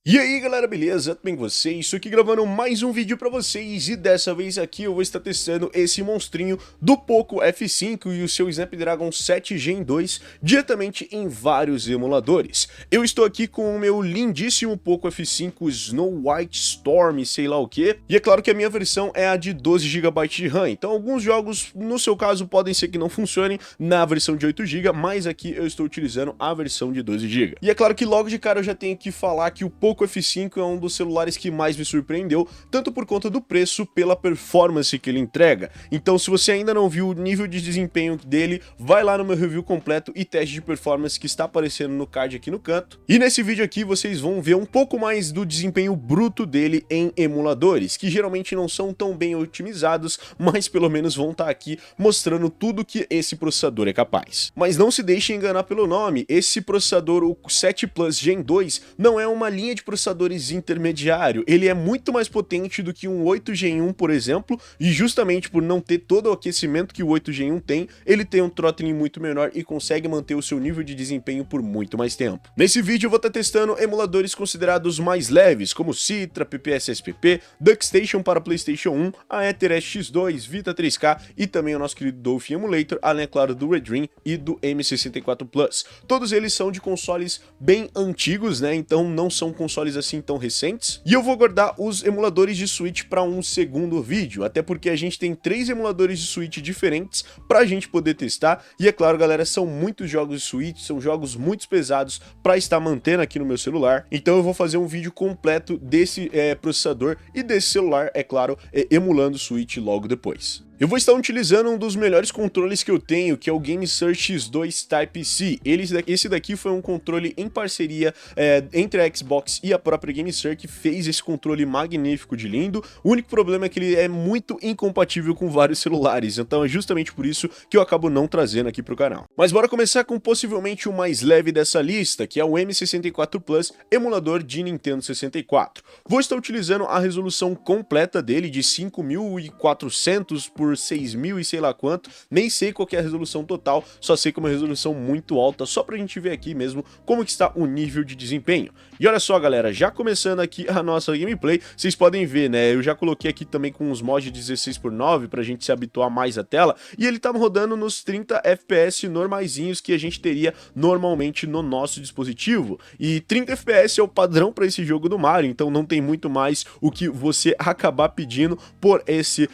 E aí galera, beleza? Tudo bem com vocês? Estou aqui gravando mais um vídeo pra vocês e dessa vez aqui eu vou estar testando esse monstrinho do Poco F5 e o seu Snapdragon 7 Gen 2 diretamente em vários emuladores. Eu estou aqui com o meu lindíssimo Poco F5 Snow White Storm, sei lá o que, e é claro que a minha versão é a de 12 GB de RAM, então alguns jogos no seu caso podem ser que não funcionem na versão de 8 GB, mas aqui eu estou utilizando a versão de 12 GB. E é claro que logo de cara eu já tenho que falar que o Poco F5 é um dos celulares que mais me surpreendeu, tanto por conta do preço, pela performance que ele entrega. Então se você ainda não viu o nível de desempenho dele, vai lá no meu review completo e teste de performance que está aparecendo no card aqui no canto. E nesse vídeo aqui vocês vão ver um pouco mais do desempenho bruto dele em emuladores, que geralmente não são tão bem otimizados, mas pelo menos vão estar aqui mostrando tudo que esse processador é capaz. Mas não se deixe enganar pelo nome, esse processador, o 7 Plus Gen 2, não é uma linha de processadores intermediário, ele é muito mais potente do que um 8 Gen 1, por exemplo, e justamente por não ter todo o aquecimento que o 8 Gen 1 tem, ele tem um throttling muito menor e consegue manter o seu nível de desempenho por muito mais tempo. Nesse vídeo eu vou estar testando emuladores considerados mais leves, como Citra, PPS-SPP, DuckStation para PlayStation 1, a Aether X2, Vita 3K e também o nosso querido Dolphin Emulator, além, é claro, do Red Dream e do M64 Plus. Todos eles são de consoles bem antigos, né, então não são consoles assim tão recentes, e eu vou guardar os emuladores de Switch para um segundo vídeo, até porque a gente tem 3 emuladores de Switch diferentes pra gente poder testar, e é claro galera, são muitos jogos de Switch, são jogos muito pesados para estar mantendo aqui no meu celular, então eu vou fazer um vídeo completo desse processador e desse celular, é claro, emulando o Switch logo depois. Eu vou estar utilizando um dos melhores controles que eu tenho, que é o GameSir X2 Type-C. Esse daqui foi um controle em parceria entre a Xbox e a própria GameSir, que fez esse controle magnífico de lindo. O único problema é que ele é muito incompatível com vários celulares, então é justamente por isso que eu acabo não trazendo aqui pro canal. Mas bora começar com possivelmente o mais leve dessa lista, que é o M64 Plus, emulador de Nintendo 64. Vou estar utilizando a resolução completa dele de 5400 por 6000 e sei lá quanto, nem sei qual que é a resolução total, só sei que é uma resolução muito alta, só pra gente ver aqui mesmo como que está o nível de desempenho. E olha só galera, já começando aqui a nossa gameplay, vocês podem ver, né, eu já coloquei aqui também com os mods de 16:9 pra gente se habituar mais à tela, e ele tá rodando nos 30 FPS normaisinhos que a gente teria normalmente no nosso dispositivo, e 30 FPS é o padrão para esse jogo do Mario, então não tem muito mais o que você acabar pedindo por esse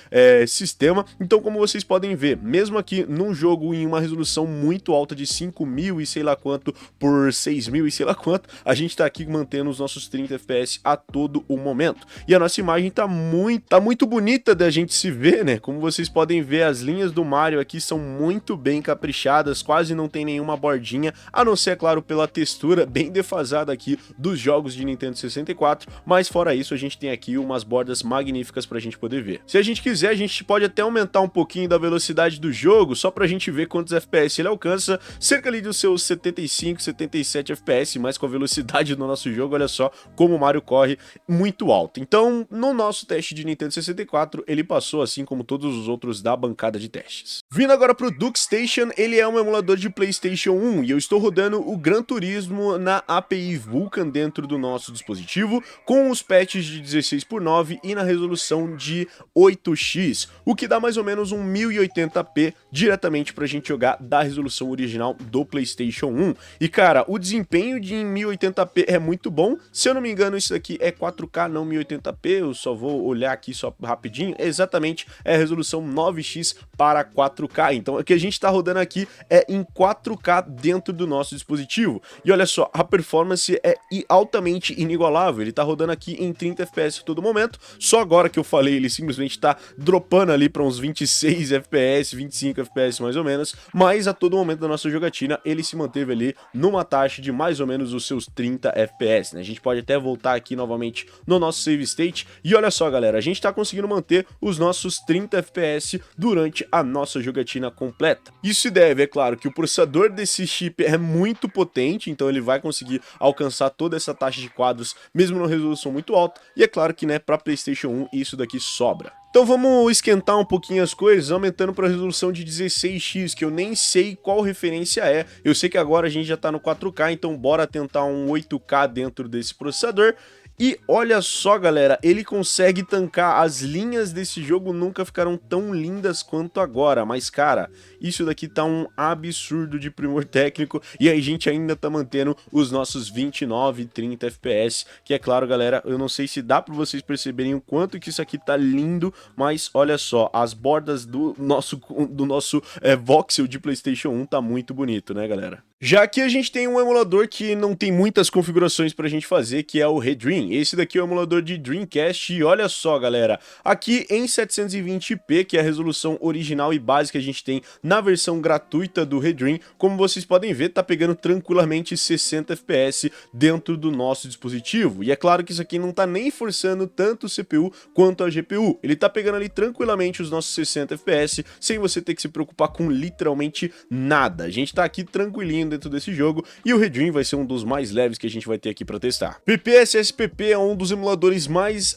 sistema. Então, como vocês podem ver, mesmo aqui num jogo em uma resolução muito alta de 5000 e sei lá quanto por 6000 e sei lá quanto, a gente tá aqui mantendo os nossos 30 FPS a todo o momento. E a nossa imagem tá muito bonita da gente se ver, né? Como vocês podem ver, as linhas do Mario aqui são muito bem caprichadas, quase não tem nenhuma bordinha, a não ser, é claro, pela textura bem defasada aqui dos jogos de Nintendo 64, mas fora isso a gente tem aqui umas bordas magníficas pra gente poder ver. Se a gente quiser, a gente pode até aumentar um pouquinho da velocidade do jogo, só pra gente ver quantos FPS ele alcança, cerca ali dos seus 75, 77 FPS, mas com a velocidade do nosso jogo, olha só como o Mario corre muito alto. Então, no nosso teste de Nintendo 64, ele passou assim como todos os outros da bancada de testes. Vindo agora pro DuckStation, ele é um emulador de PlayStation 1 e eu estou rodando o Gran Turismo na API Vulkan dentro do nosso dispositivo, com os patches de 16:9 e na resolução de 8x, o que dá mais ou menos um 1080p diretamente pra gente jogar da resolução original do PlayStation 1. E cara, o desempenho de 1080p é muito bom, se eu não me engano isso aqui é 4K, não 1080p, eu só vou olhar aqui só rapidinho, exatamente é a resolução 9x para 4K, então o que a gente tá rodando aqui é em 4K dentro do nosso dispositivo. E olha só, a performance é altamente inigualável, ele tá rodando aqui em 30 FPS a todo momento, só agora que eu falei ele simplesmente tá dropando ali para uns 26 FPS, 25 FPS mais ou menos, mas a todo momento da nossa jogatina ele se manteve ali numa taxa de mais ou menos os seus 30 FPS, né? A gente pode até voltar aqui novamente no nosso save state e olha só galera, a gente tá conseguindo manter os nossos 30 FPS durante a nossa jogatina completa. Isso se deve, é claro, que o processador desse chip é muito potente, então ele vai conseguir alcançar toda essa taxa de quadros mesmo numa resolução muito alta, e é claro que, né, para PlayStation 1 isso daqui sobra. Então vamos esquentar um pouquinho as coisas, aumentando para a resolução de 16x, que eu nem sei qual referência é. Eu sei que agora a gente já tá no 4K, então bora tentar um 8K dentro desse processador. E olha só, galera, ele consegue tancar. As linhas desse jogo nunca ficaram tão lindas quanto agora, mas cara, isso daqui tá um absurdo de primor técnico, e a gente ainda tá mantendo os nossos 29 e 30 FPS, que é claro, galera, eu não sei se dá pra vocês perceberem o quanto que isso aqui tá lindo, mas olha só, as bordas do nosso voxel de PlayStation 1 tá muito bonito, né, galera? Já aqui a gente tem um emulador que não tem muitas configurações pra gente fazer, que é o Redream. Esse daqui é o emulador de Dreamcast e olha só, galera, aqui em 720p, que é a resolução original e básica que a gente tem na versão gratuita do Redream, como vocês podem ver, tá pegando tranquilamente 60 FPS dentro do nosso dispositivo. E é claro que isso aqui não tá nem forçando tanto o CPU quanto a GPU. Ele tá pegando ali tranquilamente os nossos 60 FPS, sem você ter que se preocupar com literalmente nada. A gente tá aqui tranquilinho dentro desse jogo, e o Redream vai ser um dos mais leves que a gente vai ter aqui para testar. PPSSPP é um dos emuladores mais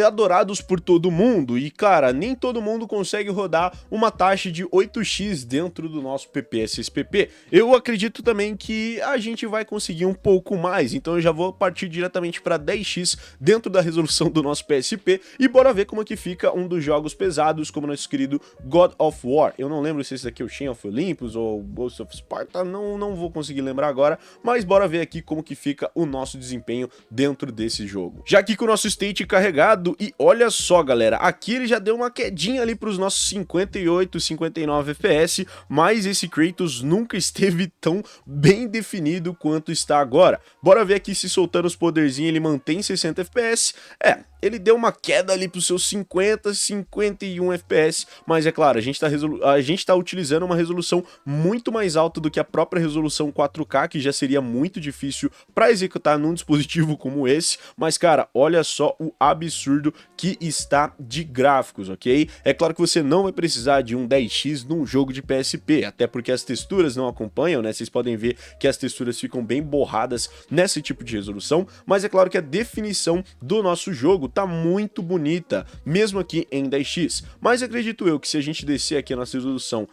adorados por todo mundo, e cara, nem todo mundo consegue rodar uma taxa de 8x dentro do nosso PPSSPP. Eu acredito também que a gente vai conseguir um pouco mais, então eu já vou partir diretamente para 10x dentro da resolução do nosso PSP, e bora ver como é que fica um dos jogos pesados, como nosso querido God of War. Eu não lembro se esse daqui é o Chain of Olympus ou Ghost of Sparta, não vou conseguir lembrar agora, mas bora ver aqui como que fica o nosso desempenho dentro desse jogo. Já aqui com o nosso state carregado, e olha só, galera, aqui ele já deu uma quedinha ali para os nossos 58, 59 FPS, mas esse Kratos nunca esteve tão bem definido quanto está agora. Bora ver aqui se soltando os poderzinhos ele mantém 60 FPS. Ele deu uma queda ali para os seus 50, 51 FPS, mas é claro, a gente tá utilizando uma resolução muito mais alta do que a própria resolução 4K, que já seria muito difícil para executar num dispositivo como esse, mas cara, olha só o absurdo que está de gráficos, ok? É claro que você não vai precisar de um 10x num jogo de PSP, até porque as texturas não acompanham, né? Vocês podem ver que as texturas ficam bem borradas nesse tipo de resolução, mas é claro que a definição do nosso jogo tá muito bonita, mesmo aqui em 10x, mas acredito eu que se a gente descer aqui a nossa resolução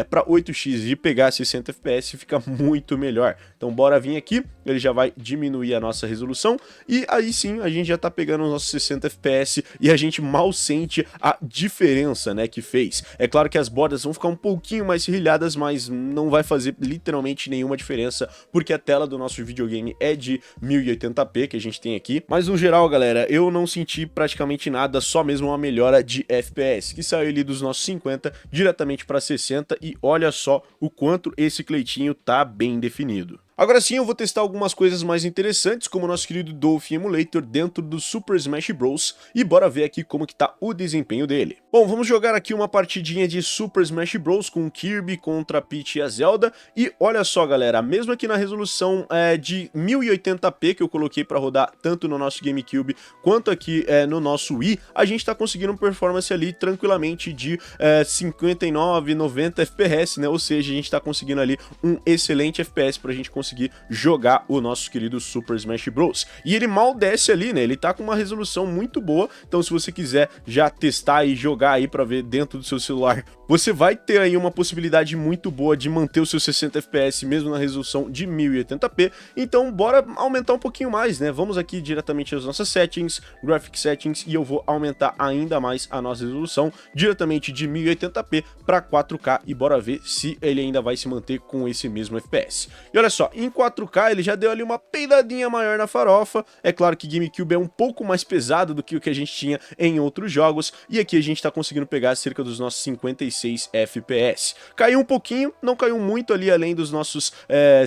para 8x e pegar 60 FPS, fica muito melhor. Então bora vir aqui, ele já vai diminuir a nossa resolução, e aí sim a gente já tá pegando os nossos 60 FPS, e a gente mal sente a diferença, né, que fez. É claro que as bordas vão ficar um pouquinho mais serrilhadas, mas não vai fazer literalmente nenhuma diferença, porque a tela do nosso videogame é de 1080p que a gente tem aqui, mas no geral, galera, eu não senti praticamente nada, só mesmo uma melhora de FPS, que saiu ali dos nossos 50 diretamente para 60, e olha só o quanto esse Cleitinho tá bem definido. Agora sim eu vou testar algumas coisas mais interessantes, como o nosso querido Dolphin Emulator dentro do Super Smash Bros, e bora ver aqui como que tá o desempenho dele. Bom, vamos jogar aqui uma partidinha de Super Smash Bros com Kirby contra Peach e a Zelda, e olha só, galera, mesmo aqui na resolução de 1080p que eu coloquei para rodar tanto no nosso GameCube quanto aqui no nosso Wii, a gente tá conseguindo uma performance ali tranquilamente de 59, 90 FPS, né? Ou seja, a gente tá conseguindo ali um excelente FPS pra gente conseguir jogar o nosso querido Super Smash Bros. E ele mal desce ali, né? Ele tá com uma resolução muito boa, então se você quiser já testar e jogar aí pra ver dentro do seu celular, você vai ter aí uma possibilidade muito boa de manter os seus 60 FPS mesmo na resolução de 1080p, então bora aumentar um pouquinho mais, né? Vamos aqui diretamente às nossas settings, Graphic Settings, e eu vou aumentar ainda mais a nossa resolução diretamente de 1080p para 4K, e bora ver se ele ainda vai se manter com esse mesmo FPS. E olha só, em 4K ele já deu ali uma peidadinha maior na farofa. É claro que GameCube é um pouco mais pesado do que o que a gente tinha em outros jogos, e aqui a gente tá conseguindo pegar cerca dos nossos 56 FPS. Caiu um pouquinho, não caiu muito ali além dos nossos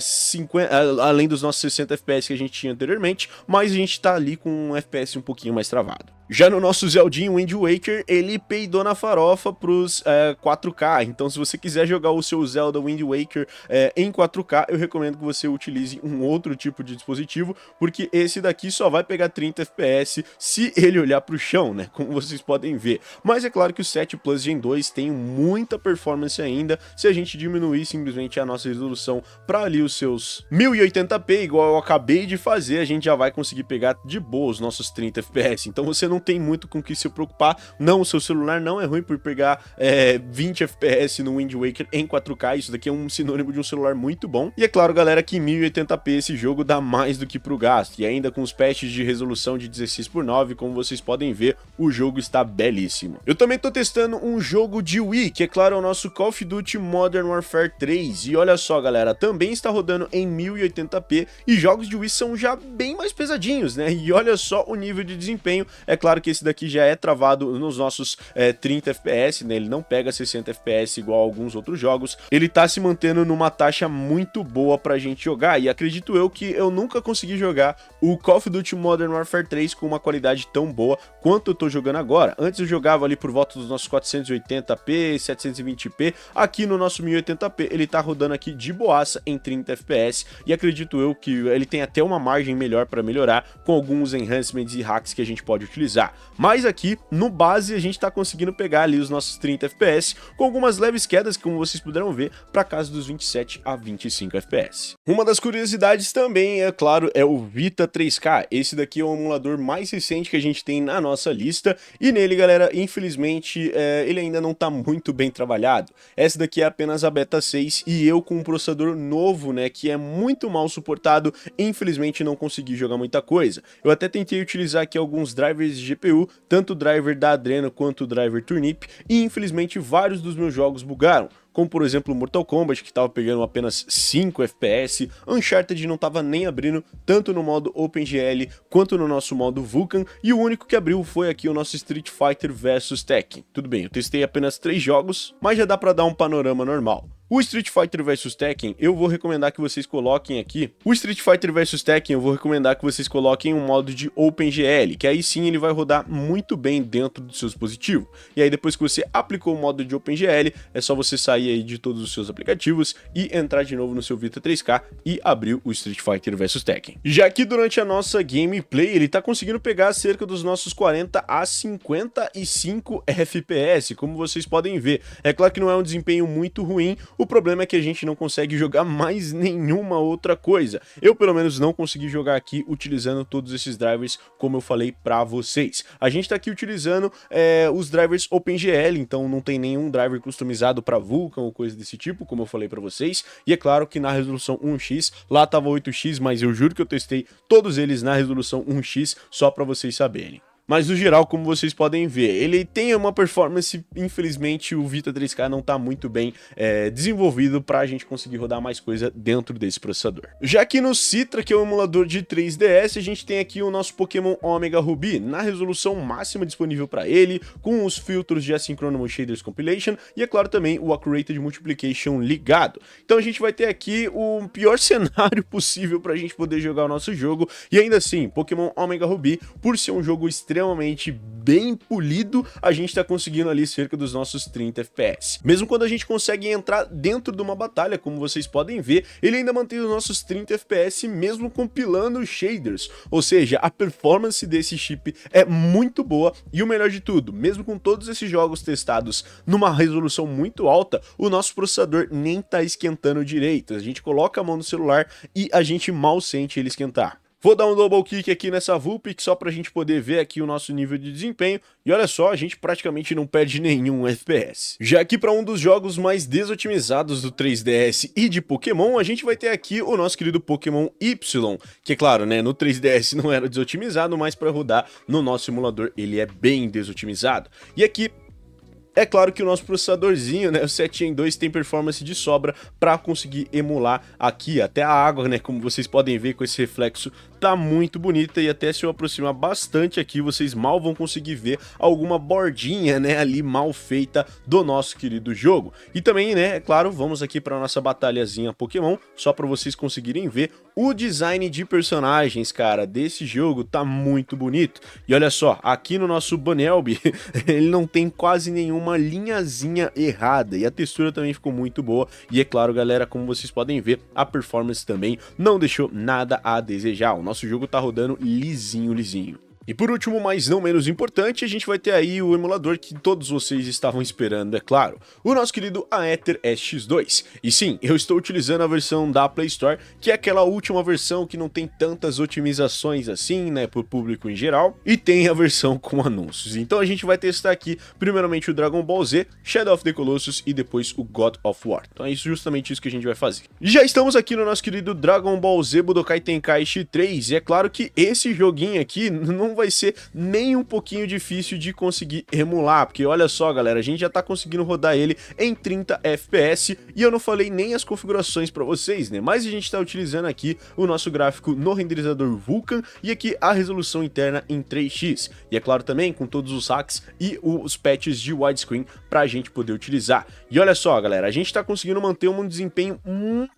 60 FPS que a gente tinha anteriormente, mas a gente tá ali com um FPS um pouquinho mais travado. Já no nosso Zeldinho Wind Waker, ele peidou na farofa pros 4K, então se você quiser jogar o seu Zelda Wind Waker em 4K, eu recomendo que você utilize um outro tipo de dispositivo, porque esse daqui só vai pegar 30 FPS se ele olhar pro chão, né, como vocês podem ver. Mas é claro que o 7 Plus Gen 2 tem muita performance ainda, se a gente diminuir simplesmente a nossa resolução para ali os seus 1080p, igual eu acabei de fazer, a gente já vai conseguir pegar de boa os nossos 30 FPS, então você não tem muito com o que se preocupar. Não, o seu celular não é ruim por pegar 20 FPS no Wind Waker em 4K, isso daqui é um sinônimo de um celular muito bom. E é claro, galera, que em 1080p esse jogo dá mais do que pro gasto, e ainda com os patches de resolução de 16:9, como vocês podem ver, o jogo está belíssimo. Eu também tô testando um jogo de Wii, que é claro, é o nosso Call of Duty Modern Warfare 3, e olha só, galera, também está rodando em 1080p, e jogos de Wii são já bem mais pesadinhos, né? E olha só o nível de desempenho. É claro que esse daqui já é travado nos nossos 30 FPS, né? Ele não pega 60 FPS igual a alguns outros jogos. Ele tá se mantendo numa taxa muito boa pra gente jogar, e acredito eu que eu nunca consegui jogar o Call of Duty Modern Warfare 3 com uma qualidade tão boa quanto eu tô jogando agora. Antes eu jogava ali por volta dos nossos 480p, 720p, aqui no nosso 1080p ele tá rodando aqui de boaça em 30 FPS, e acredito eu que ele tem até uma margem melhor para melhorar com alguns enhancements e hacks que a gente pode utilizar. Mas aqui no base a gente tá conseguindo pegar ali os nossos 30 FPS com algumas leves quedas, como vocês puderam ver, para casa dos 27 a 25 FPS. Uma das curiosidades também, é claro, é o Vita 3K. Esse daqui é o emulador mais recente que a gente tem na nossa lista, e nele, galera, infelizmente ele ainda não tá muito bem trabalhado. Essa daqui é apenas a beta 6, e eu com um processador novo, né, que é muito mal suportado, infelizmente não consegui jogar muita coisa. Eu até tentei utilizar aqui alguns drivers de GPU, tanto o driver da Adreno quanto o driver Turnip, e infelizmente vários dos meus jogos bugaram, como por exemplo Mortal Kombat, que estava pegando apenas 5 FPS, Uncharted não estava nem abrindo, tanto no modo OpenGL quanto no nosso modo Vulkan, e o único que abriu foi aqui o nosso Street Fighter vs Tekken. Tudo bem, eu testei apenas 3 jogos, mas já dá para dar um panorama normal. O Street Fighter vs Tekken, eu vou recomendar que vocês coloquem aqui. O Street Fighter vs Tekken, eu vou recomendar que vocês coloquem um modo de OpenGL, que aí sim ele vai rodar muito bem dentro do seu dispositivo. E aí depois que você aplicou o modo de OpenGL, é só você sair aí de todos os seus aplicativos e entrar de novo no seu Vita 3K e abrir o Street Fighter vs Tekken. Já que durante a nossa gameplay, ele tá conseguindo pegar cerca dos nossos 40 a 55 FPS, como vocês podem ver. É claro que não é um desempenho muito ruim. O problema é que a gente não consegue jogar mais nenhuma outra coisa. Eu, pelo menos, não consegui jogar aqui utilizando todos esses drivers, como eu falei pra vocês. A gente tá aqui utilizando os drivers OpenGL, então não tem nenhum driver customizado pra Vulkan ou coisa desse tipo, como eu falei pra vocês. E é claro que na resolução 1x, lá tava 8x, mas eu juro que eu testei todos eles na resolução 1x, só pra vocês saberem. Mas no geral, como vocês podem ver, ele tem uma performance, infelizmente o Vita 3K não está muito bem desenvolvido para a gente conseguir rodar mais coisa dentro desse processador. Já que no Citra, que é o emulador de 3DS, a gente tem aqui o nosso Pokémon Omega Ruby, na resolução máxima disponível para ele, com os filtros de Asynchronous Shaders Compilation e, é claro, também o Accurated Multiplication ligado. Então a gente vai ter aqui o pior cenário possível para a gente poder jogar o nosso jogo, e ainda assim, Pokémon Omega Ruby, por ser um jogo extremamente bem polido, a gente tá conseguindo ali cerca dos nossos 30 FPS. Mesmo quando a gente consegue entrar dentro de uma batalha, como vocês podem ver, ele ainda mantém os nossos 30 FPS mesmo compilando shaders, ou seja, a performance desse chip é muito boa, e o melhor de tudo, mesmo com todos esses jogos testados numa resolução muito alta, o nosso processador nem tá esquentando direito. A gente coloca a mão no celular e a gente mal sente ele esquentar. Vou dar um double click aqui nessa Vulpix só pra gente poder ver aqui o nosso nível de desempenho, e olha só, a gente praticamente não perde nenhum FPS. Já que para um dos jogos mais desotimizados do 3DS e de Pokémon, a gente vai ter aqui o nosso querido Pokémon Y, que é claro, né, no 3DS não era desotimizado, mas para rodar no nosso emulador ele é bem desotimizado. E aqui, é claro que o nosso processadorzinho, né, o 7 Gen 2 tem performance de sobra para conseguir emular aqui até a água, né, como vocês podem ver com esse reflexo, tá muito bonita, e até se eu aproximar bastante aqui, vocês mal vão conseguir ver alguma bordinha, né, ali mal feita do nosso querido jogo. E também, né, é claro, vamos aqui para nossa batalhazinha Pokémon, só para vocês conseguirem ver o design de personagens, cara, desse jogo tá muito bonito. E olha só, aqui no nosso Bunnelby, ele não tem quase nenhuma linhazinha errada, e a textura também ficou muito boa, e é claro, galera, como vocês podem ver, a performance também não deixou nada a desejar. O nosso jogo tá rodando lisinho, lisinho. E por último, mas não menos importante, a gente vai ter aí o emulador que todos vocês estavam esperando, é claro, o nosso querido Aether SX2. E sim, eu estou utilizando a versão da Play Store, que é aquela última versão que não tem tantas otimizações assim, né, pro público em geral, e tem a versão com anúncios. Então a gente vai testar aqui, primeiramente o Dragon Ball Z, Shadow of the Colossus e depois o God of War. Então é justamente isso que a gente vai fazer. Já estamos aqui no nosso querido Dragon Ball Z Budokai Tenkaichi 3, e é claro que esse joguinho aqui não vai ser nem um pouquinho difícil de conseguir emular, porque olha só galera, a gente já tá conseguindo rodar ele em 30 FPS, e eu não falei nem as configurações pra vocês, né, mas a gente tá utilizando aqui o nosso gráfico no renderizador Vulkan, e aqui a resolução interna em 3x, e é claro também com todos os hacks e os patches de widescreen pra gente poder utilizar. E olha só galera, a gente tá conseguindo manter um desempenho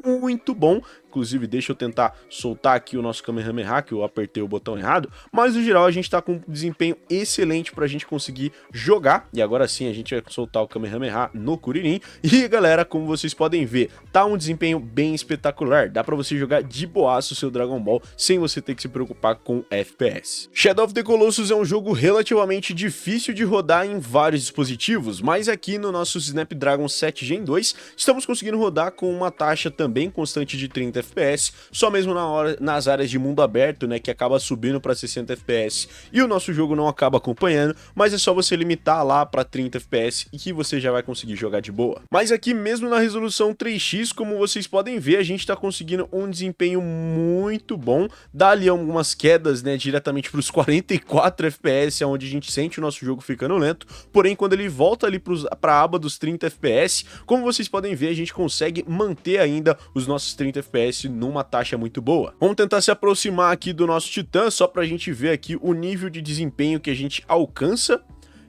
muito bom. Inclusive, deixa eu tentar soltar aqui o nosso Kamehameha, que eu apertei o botão errado, mas no geral a gente tá com um desempenho excelente pra gente conseguir jogar, e agora sim a gente vai soltar o Kamehameha no Kuririn, e galera, como vocês podem ver, tá um desempenho bem espetacular, dá pra você jogar de boaço o seu Dragon Ball, sem você ter que se preocupar com FPS. Shadow of the Colossus é um jogo relativamente difícil de rodar em vários dispositivos, mas aqui no nosso Snapdragon 7 Gen 2, estamos conseguindo rodar com uma taxa também constante de 30 FPS, só mesmo nas áreas de mundo aberto, né, que acaba subindo para 60 FPS e o nosso jogo não acaba acompanhando, mas é só você limitar lá para 30 FPS e que você já vai conseguir jogar de boa. Mas aqui mesmo na resolução 3x, como vocês podem ver, a gente está conseguindo um desempenho muito bom, dá ali algumas quedas, né, diretamente para os 44 FPS, onde a gente sente o nosso jogo ficando lento, porém quando ele volta ali para a aba dos 30 FPS, como vocês podem ver, a gente consegue manter ainda os nossos 30 FPS numa taxa muito boa. Vamos tentar se aproximar aqui do nosso Titã, só pra gente ver aqui o nível de desempenho que a gente alcança.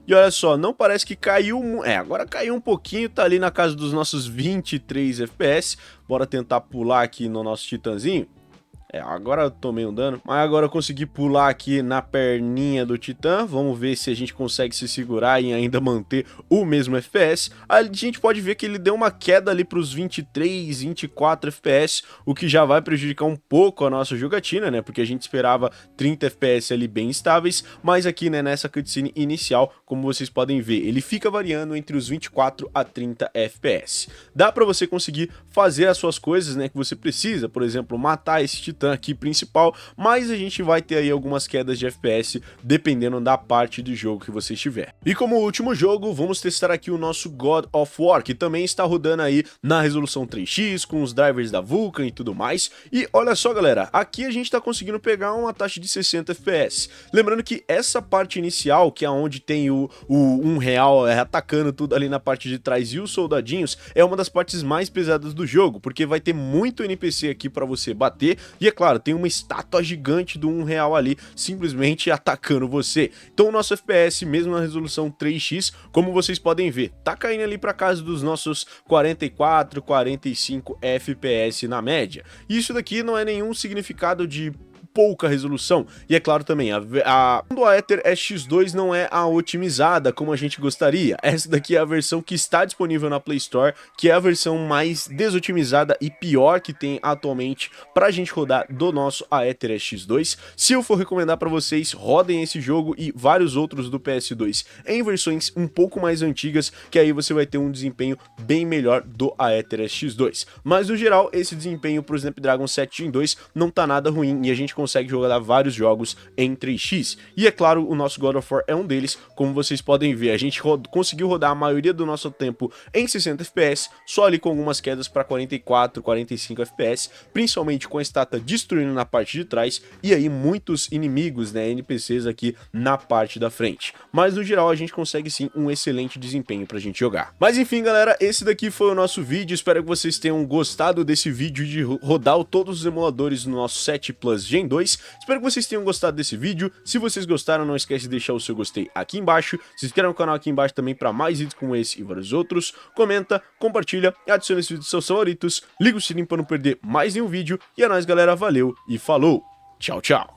E olha só, não parece que caiu, agora caiu um pouquinho, tá ali na casa dos nossos 23 FPS. Bora tentar pular aqui no nosso Titãzinho. Agora eu tomei um dano, mas agora eu consegui pular aqui na perninha do Titã. Vamos ver se a gente consegue se segurar e ainda manter o mesmo FPS. A gente pode ver que ele deu uma queda ali para os 23, 24 FPS, o que já vai prejudicar um pouco a nossa jogatina, né? Porque a gente esperava 30 FPS ali bem estáveis, mas aqui, né, nessa cutscene inicial, como vocês podem ver, ele fica variando entre os 24 a 30 FPS. Dá para você conseguir fazer as suas coisas, né, que você precisa, por exemplo, matar esse Titã aqui principal, mas a gente vai ter aí algumas quedas de FPS dependendo da parte do jogo que você estiver. E como último jogo, vamos testar aqui o nosso God of War, que também está rodando aí na resolução 3x, com os drivers da Vulkan e tudo mais. E olha só galera, aqui a gente está conseguindo pegar uma taxa de 60 FPS. Lembrando que essa parte inicial, que é onde tem o R$1 atacando tudo ali na parte de trás e os soldadinhos, é uma das partes mais pesadas do jogo, porque vai ter muito NPC aqui para você bater, e é claro, tem uma estátua gigante do R$1 ali, simplesmente atacando você. Então o nosso FPS, mesmo na resolução 3x, como vocês podem ver, tá caindo ali para casa dos nossos 44, 45 FPS na média. E isso daqui não é nenhum significado de pouca resolução, e é claro também, a Aether SX2 não é a otimizada como a gente gostaria. Essa daqui é a versão que está disponível na Play Store, que é a versão mais desotimizada e pior que tem atualmente pra gente rodar do nosso Aether SX2. Se eu for recomendar pra vocês, rodem esse jogo e vários outros do PS2 em versões um pouco mais antigas, que aí você vai ter um desempenho bem melhor do Aether SX2. Mas no geral, esse desempenho pro Snapdragon 7 Gen 2 não tá nada ruim, e a gente consegue jogar vários jogos em 3x. E é claro, o nosso God of War é um deles. Como vocês podem ver, a gente conseguiu rodar a maioria do nosso tempo em 60 FPS, só ali com algumas quedas para 44, 45 FPS, principalmente com a estátua destruindo na parte de trás, e aí muitos inimigos, né, NPCs aqui na parte da frente. Mas no geral a gente consegue sim um excelente desempenho pra gente jogar. Mas enfim galera, esse daqui foi o nosso vídeo, espero que vocês tenham gostado desse vídeo de rodar todos os emuladores no nosso 7 Plus Gen 2. Espero que vocês tenham gostado desse vídeo. Se vocês gostaram, não esquece de deixar o seu gostei aqui embaixo, se inscreva no canal aqui embaixo também para mais vídeos como esse e vários outros, comenta, compartilha, adiciona esse vídeo aos seus favoritos, liga o sininho para não perder mais nenhum vídeo, e é nóis galera, valeu e falou, tchau, tchau.